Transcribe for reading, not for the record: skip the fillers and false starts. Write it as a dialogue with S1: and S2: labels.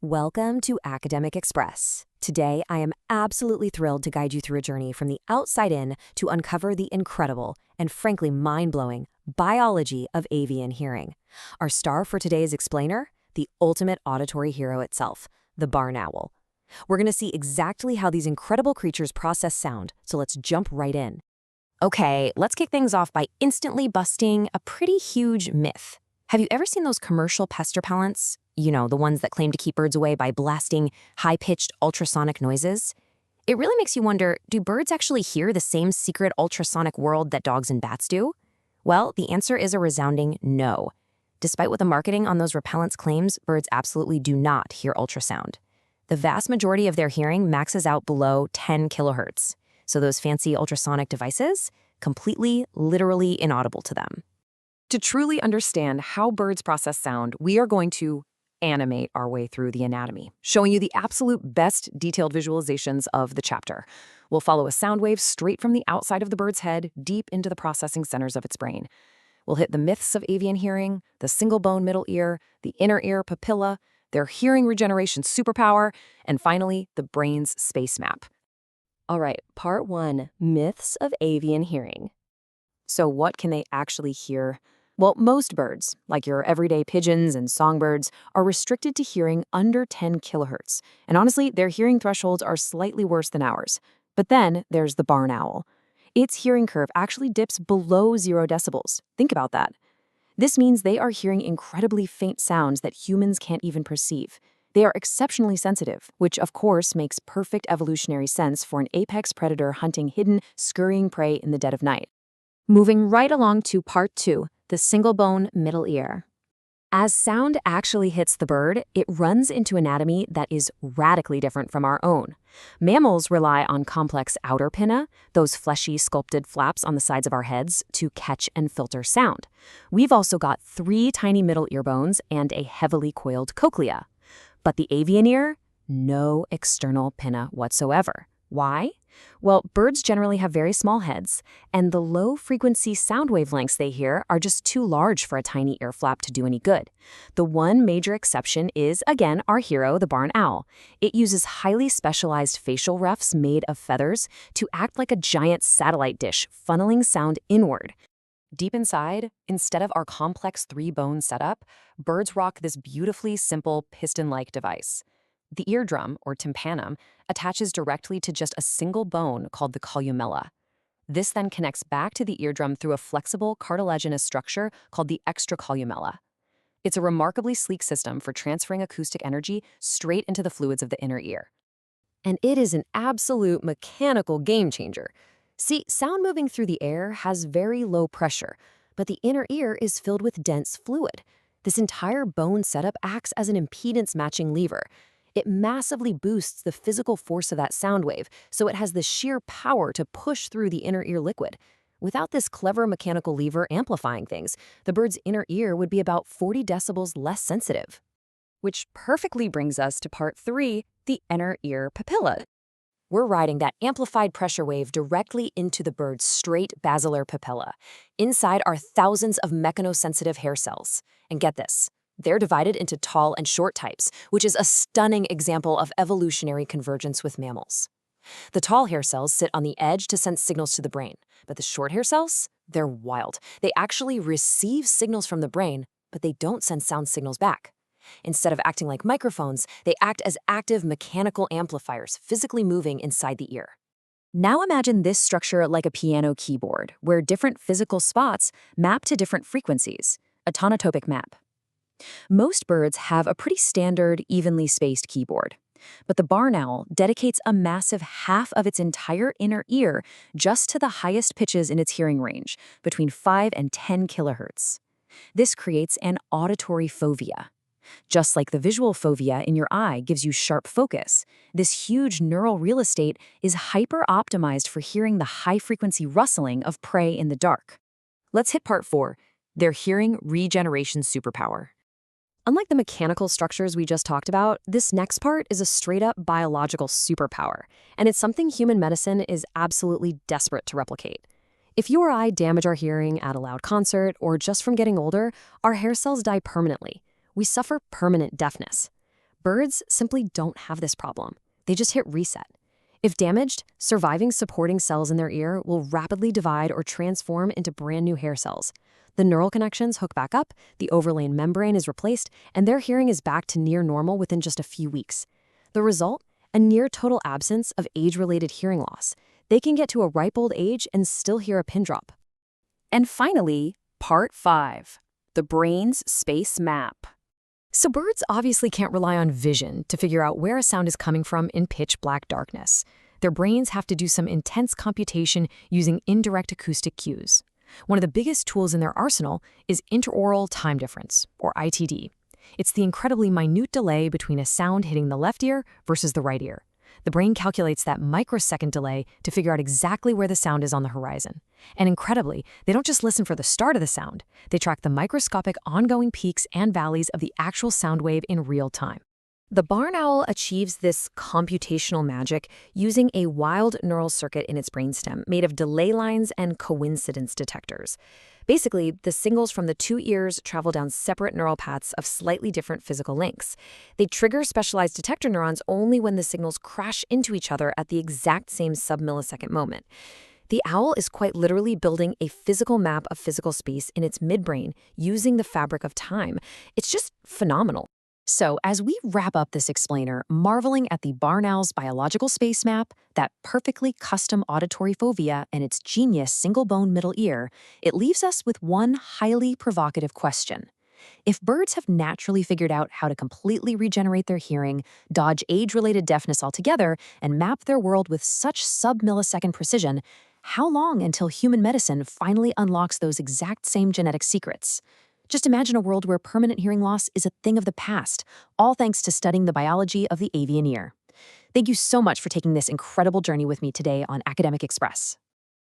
S1: Welcome to Academic Express. Today, I am absolutely thrilled to guide you through a journey from the outside in to uncover the incredible and frankly mind-blowing biology of avian hearing. Our star for today's explainer, the ultimate auditory hero itself, the barn owl. We're going to see exactly how these incredible creatures process sound, so let's jump right in. Okay, let's kick things off by instantly busting a pretty huge myth. Have you ever seen those commercial pest repellents? You know, the ones that claim to keep birds away by blasting high-pitched ultrasonic noises? It really makes you wonder, do birds actually hear the same secret ultrasonic world that dogs and bats do? Well, the answer is a resounding no. Despite what the marketing on those repellents claims, birds absolutely do not hear ultrasound. The vast majority of their hearing maxes out below 10 kilohertz. So those fancy ultrasonic devices, completely, literally inaudible to them. To truly understand how birds process sound, we are going to animate our way through the anatomy, showing you the absolute best detailed visualizations of the chapter. We'll follow a sound wave straight from the outside of the bird's head, deep into the processing centers of its brain. We'll hit the myths of avian hearing, the single bone middle ear, the inner ear papilla, their hearing regeneration superpower, and finally, the brain's space map. All right, part 1, myths of avian hearing. So what can they actually hear? Well, most birds, like your everyday pigeons and songbirds, are restricted to hearing under 10 kilohertz. And honestly, their hearing thresholds are slightly worse than ours. But then there's the barn owl. Its hearing curve actually dips below 0 decibels. Think about that. This means they are hearing incredibly faint sounds that humans can't even perceive. They are exceptionally sensitive, which of course makes perfect evolutionary sense for an apex predator hunting hidden, scurrying prey in the dead of night. Moving right along to part 2, the single bone middle ear. As sound actually hits the bird, it runs into anatomy that is radically different from our own. Mammals rely on complex outer pinna, those fleshy sculpted flaps on the sides of our heads, to catch and filter sound. We've also got 3 tiny middle ear bones and a heavily coiled cochlea. But the avian ear? No external pinna whatsoever. Why? Well, birds generally have very small heads, and the low-frequency sound wavelengths they hear are just too large for a tiny ear flap to do any good. The one major exception is, again, our hero, the barn owl. It uses highly specialized facial ruffs made of feathers to act like a giant satellite dish, funneling sound inward. Deep inside, instead of our complex 3-bone setup, birds rock this beautifully simple piston-like device. The eardrum, or tympanum, attaches directly to just a single bone called the columella. This then connects back to the eardrum through a flexible cartilaginous structure called the extracolumella. It's a remarkably sleek system for transferring acoustic energy straight into the fluids of the inner ear. And it is an absolute mechanical game changer. See, sound moving through the air has very low pressure, but the inner ear is filled with dense fluid. This entire bone setup acts as an impedance-matching lever. It massively boosts the physical force of that sound wave, so it has the sheer power to push through the inner ear liquid. Without this clever mechanical lever amplifying things, the bird's inner ear would be about 40 decibels less sensitive. Which perfectly brings us to part 3, the inner ear papilla. We're riding that amplified pressure wave directly into the bird's straight basilar papilla. Inside are thousands of mechanosensitive hair cells. And get this. They're divided into tall and short types, which is a stunning example of evolutionary convergence with mammals. The tall hair cells sit on the edge to send signals to the brain, but the short hair cells, they're wild. They actually receive signals from the brain, but they don't send sound signals back. Instead of acting like microphones, they act as active mechanical amplifiers, physically moving inside the ear. Now imagine this structure like a piano keyboard, where different physical spots map to different frequencies, a tonotopic map. Most birds have a pretty standard, evenly spaced keyboard. But the barn owl dedicates a massive half of its entire inner ear just to the highest pitches in its hearing range, between 5 and 10 kilohertz. This creates an auditory fovea. Just like the visual fovea in your eye gives you sharp focus, this huge neural real estate is hyper-optimized for hearing the high-frequency rustling of prey in the dark. Let's hit part 4, their hearing regeneration superpower. Unlike the mechanical structures we just talked about, this next part is a straight-up biological superpower, and it's something human medicine is absolutely desperate to replicate. If you or I damage our hearing at a loud concert or just from getting older, our hair cells die permanently. We suffer permanent deafness. Birds simply don't have this problem. They just hit reset. If damaged, surviving supporting cells in their ear will rapidly divide or transform into brand new hair cells. The neural connections hook back up, the overlain membrane is replaced, and their hearing is back to near normal within just a few weeks. The result? A near total absence of age-related hearing loss. They can get to a ripe old age and still hear a pin drop.
S2: And finally, Part 5, the brain's space map.
S1: So birds obviously can't rely on vision to figure out where a sound is coming from in pitch-black darkness. Their brains have to do some intense computation using indirect acoustic cues. One of the biggest tools in their arsenal is interaural time difference, or ITD. It's the incredibly minute delay between a sound hitting the left ear versus the right ear. The brain calculates that microsecond delay to figure out exactly where the sound is on the horizon. And incredibly, they don't just listen for the start of the sound. They track the microscopic ongoing peaks and valleys of the actual sound wave in real time. The barn owl achieves this computational magic using a wild neural circuit in its brainstem made of delay lines and coincidence detectors. Basically, the signals from the two ears travel down separate neural paths of slightly different physical lengths. They trigger specialized detector neurons only when the signals crash into each other at the exact same sub-millisecond moment. The owl is quite literally building a physical map of physical space in its midbrain using the fabric of time. It's just phenomenal. So, as we wrap up this explainer, marveling at the barn owl's biological space map, that perfectly custom auditory fovea, and its genius single-bone middle ear, it leaves us with one highly provocative question. If birds have naturally figured out how to completely regenerate their hearing, dodge age-related deafness altogether, and map their world with such sub-millisecond precision, how long until human medicine finally unlocks those exact same genetic secrets? Just imagine a world where permanent hearing loss is a thing of the past, all thanks to studying the biology of the avian ear. Thank you so much for taking this incredible journey with me today on Academic Express.